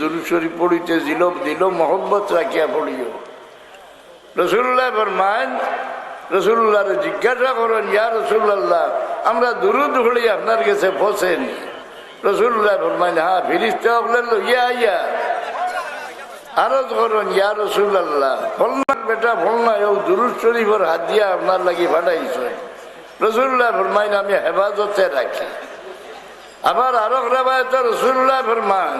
দুরূদ শরীফ পড়িতে দিল মহব্বত রাখিয়া পড়িও। রাসূলুল্লাহ ফরমান, রাসূলুল্লাহরে জিজ্ঞাসা করেন, ইয়া রাসূলুল্লাহ আমরা দুরূদ পড়ি আপনার কাছে পৌঁছেনি? রাসূলুল্লাহ ফরমান, হ্যাঁ ফেরেশতা হলেন লইয়া আইয়া আরজ করেন, ইয়া রাসূলুল্লাহ ফলনা বেটা ফলনা ও দুরূদ শরীফের হাদিয়া আপনার লাগি পাঠাইছে। রাসূলুল্লাহ ফরমান, আমি হেফাজতে রাখি। আবার আরো রিওয়ায়াতে রাসূলুল্লাহ ফরমান,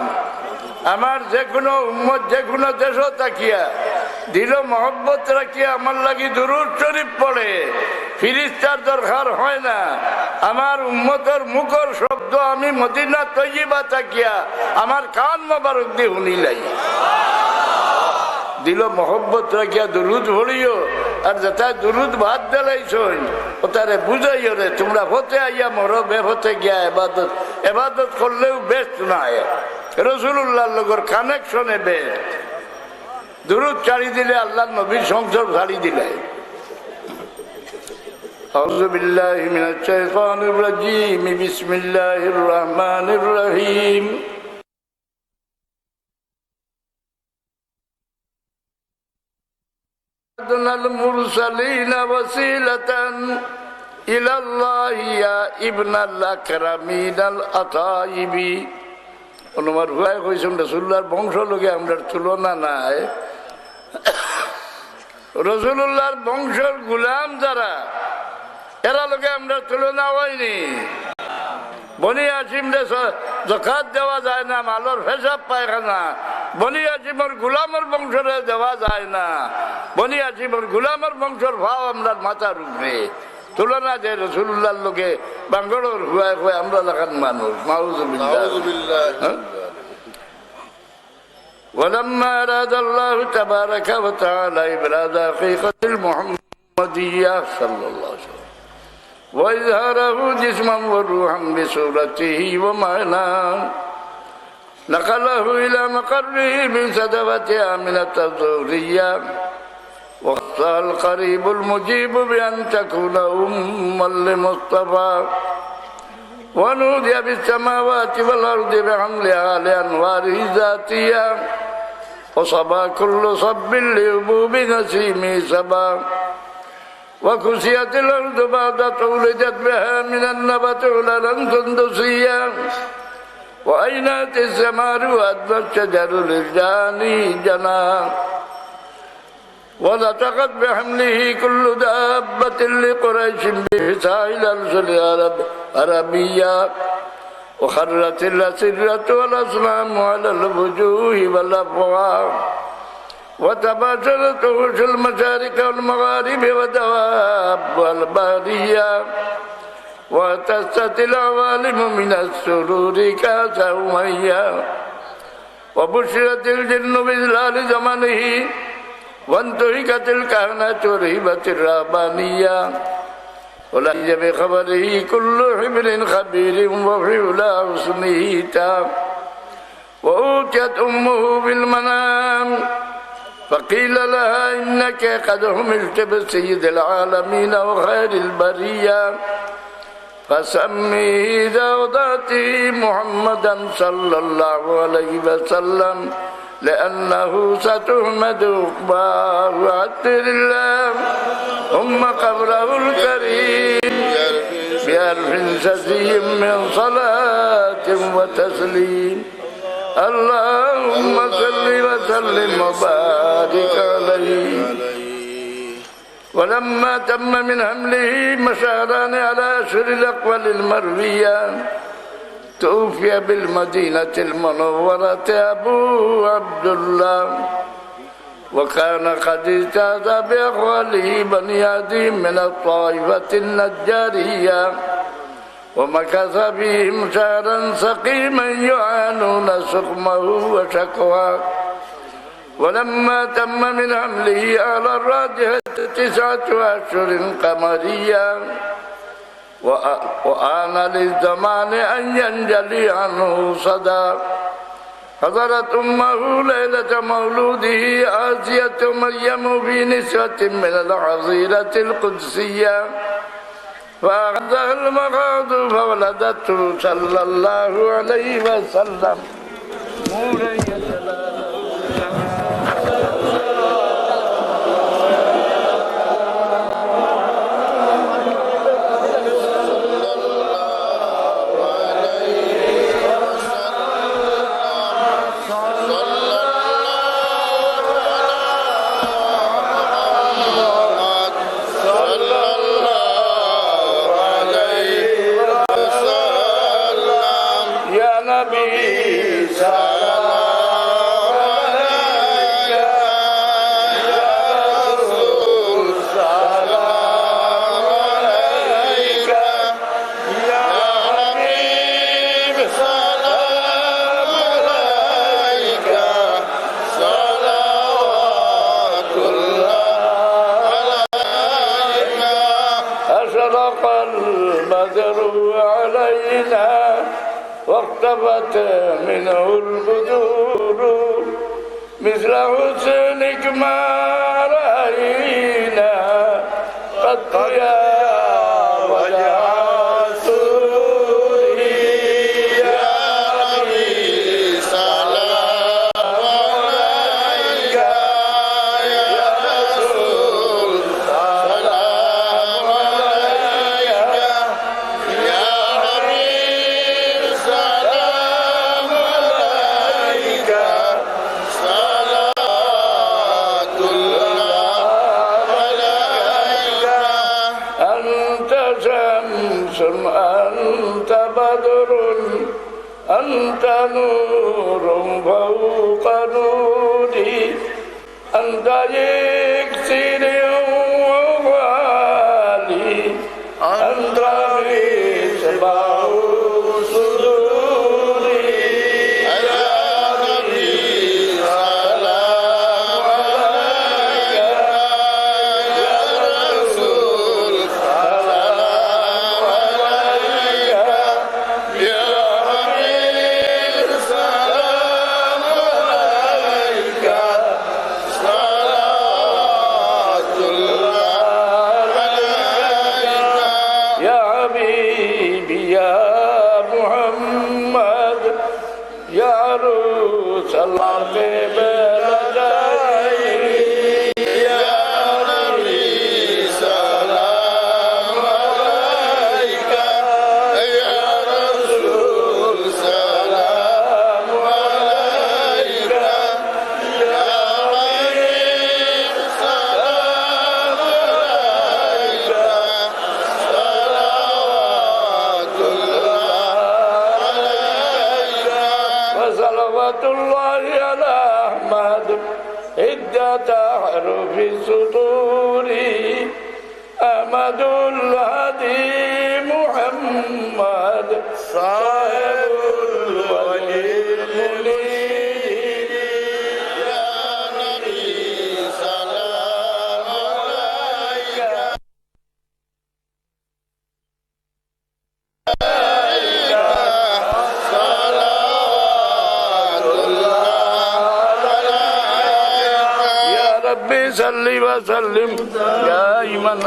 আমার যে কোনো উম্মত যে কোনো দেশ তাকিয়া দিল মহব্বত রাখিয়া আমার লাগি দুরূদ শরীফ পড়ে, ফেরেশতার দরকার হয় না। আমার উম্মতের মুখের শব্দ আমি মদিনা তৈয়বা তাকিয়া আমার কান মোবারক দিয়ে শুনিলাই। দিল মহব্বত রাখিয়া দুরূদ পড়িও, আর যেটা দুরূদ বাদ দিলাইছই ওটারে বুঝাইও রে তোমরা হতে আইয়া মরো, বেহতে গিয়া এবাদত করলেও বেস্ট নাই। রাসূলুল্লাহর লগর কানেকশনে বেস্ট। দুরূদ ছাড়ি দিলে আল্লাহর নবীর সংসদ ছাড়ি দিলে। আউযু বিল্লাহি মিনাশ শাইতানির রাজীম, বিসমিল্লাহির রহমানির রহিম। المرسلين وسيلة إلى الله يا ابن الأكرمين الأطيب। অনুমার ভাই কইছেন রাসূলুল্লাহর বংশ লোকে আমরা তুলনা নাই। রাসূলুল্লাহর বংশের গোলাম যারা এরা লোকে আমরা তুলনা হয়নি। বনি হাশিমরে যাকাত দেওয়া যায় না, মালর হিসাব পায়খানা বনি হাশিমের গোলামের বংশরে দেওয়া যায় না। বনি হাশিমের গোলামের বংশের ভাব আমরা মাথার উপরে তুলনা যে রাসূলুল্লাহর লোকে বাঙ্গড়র হুয়ায় হুয়ে আমরা লাগান মানুষ। নাউযুবিল্লাহ। ولما أراد الله تبارك وتعالى إبراز حقيقة المحمدية صلى الله عليه وسلم وإظهاره جسما وروحا بصورته ومعناه نقله إلى مقره من سدوة آمنة الظهرية واختار القريب المجيب بأن تكون أما لمصطفى ونودي بالسماوات والأرض بحملها لأنواره ذاتية وصبا كل صب لهبوب نسيمه سبا وكسيت الأرض بعد تولدت بها من النبات عللا سندسيا وأينات الثمار وأدبى الشجر للجاني جنى ونطقت بحمله كل دابة لقريش بحسائل الأرسل عربية وخرت الأسرة والأصنام على الوجوه والأفواه وتباشرت وحوش المشارق والمغارب ودواب البرية واهتزت العوالم من السرور كاسا أمية وبشرت الجن بإذلال زمنه وانتهكت الكهنة رهبة الرهبانية ولهج بخبره كل حبر خبير وفعلا حسنه تام وأوتيت أمه بالمنام فقيل لها إنك قد حملت بسيد العالمين وخير البرية فسميه إذا وضعته محمدا صلى الله عليه وسلم لأنه ستحمد عقباه عطر الله ثم قبره الكريم بألف سزي من صلاة وتسليم اللهم صل وسلم وبارك عليه. ولما تم من حمله مشهران على أشهر الأقوال المروية توفي بالمدينة المنورة أبو عبد الله وكان قد اجتاز بأخواله بني عدي من الطائفة النجارية ومكث بهم شهرا سقيما يعانون سقمه وشكواه. ولما تم من حمله على الراجحة 9 أشهر قمرية وآن للزمان أن ينجلي عنه صدى حضرت أمه ليلة مولوده آسية مريم في نسوة من الحظيرة القدسية فأخذها المخاض فولدته صلى الله عليه وسلم واختفت منه البدور مثل حسنك ما رأينا قط يا وجه سوري يا ربي سلام عليك يا رسول سلام عليك يا حبيب سلام عليك صلاة الله عليك أنت شمس أنت بدر أنت نور فوق نوري أنت يكسر ووالي أنت مصباح صدوري يا ربي سلام عليك يا رسول سلام عليك يا حبيب سلام عليك صلاة الله عليك يا حبيبي يا محمد يا عروس الله في بلدي يا نبي سلام عليك يا رسول سلام عليك يا حبيب سلام عليك صلوات الله عليك وصلوات الله على أحمد عدة أحرف السطور أحمد الهدي محمد صاحب الولي المنير يا نبي سلام عليك صلاة الله عليك يا ربي صل وسلم دائما